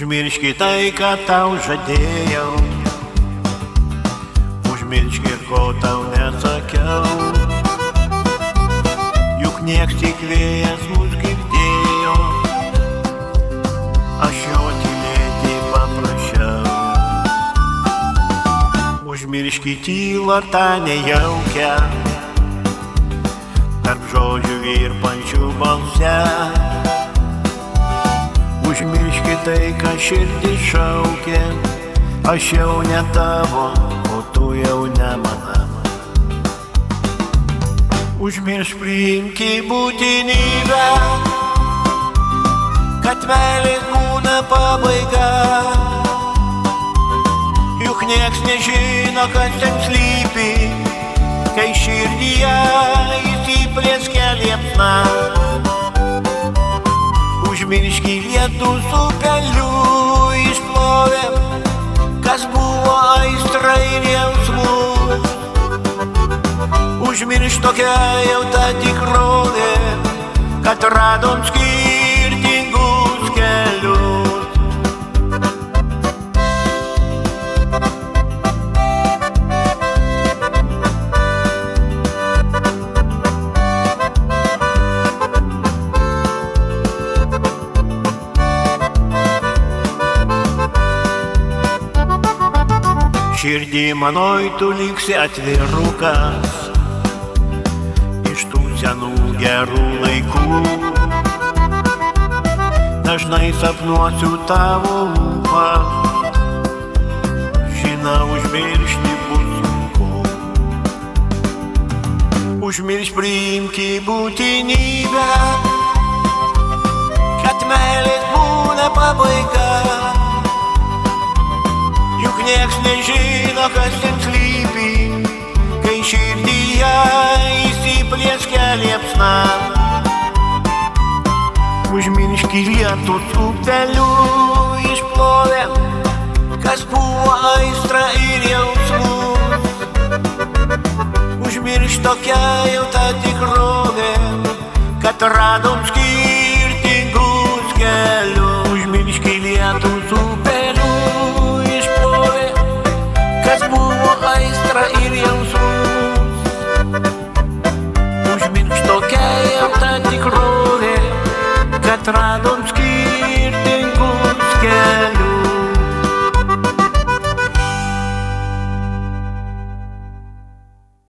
Užmirški tai, ką tau žadėjau, užmirški, ko tau nesakiau. Juk nieks tik vėjas mus girdėjo, aš jo tylėti paprašiau. Užmirški tylą tą nejaukę, tarp žodžių virpančių balse. Užmirški tai, ką širdis šaukė, aš jau ne tavo, o tu jau ne mano. Užmiršk, priimki būtinybę, kad meilės būna pabaiga. Juk nieks nežino, kas ten slypi, kai širdyje įsiplėskia liepsna. Užmirški lietus upeliu išplovė, kas buvo aistra ir jausmus. Užmiršk tokia jau ta tikrovė, kad radom skirtingus kelius. Širdį manoj tu liksi atvirukas iš tų senų gerų laikų. Dažnai sapnuosiu tavo lūpą, žinau, užmiršti bus sunku. Užmiršk, priimki būtinybę, kad meilės būna pabaiga. Juk nieks nežino, kas ten slypi, kai širdyje įsiplėskia liepsna. Užmirški lietus upeliu išplovė, kas buvo aistra ir jausmus. Užmiršk tokia jau ta tikrovė, kad radom skirtingus kelius. Užmirški lietus upeliu, kas buvo aistra ir jausmus. Užmiršk tokia jau ta tikrovė, kad radom skirtingus.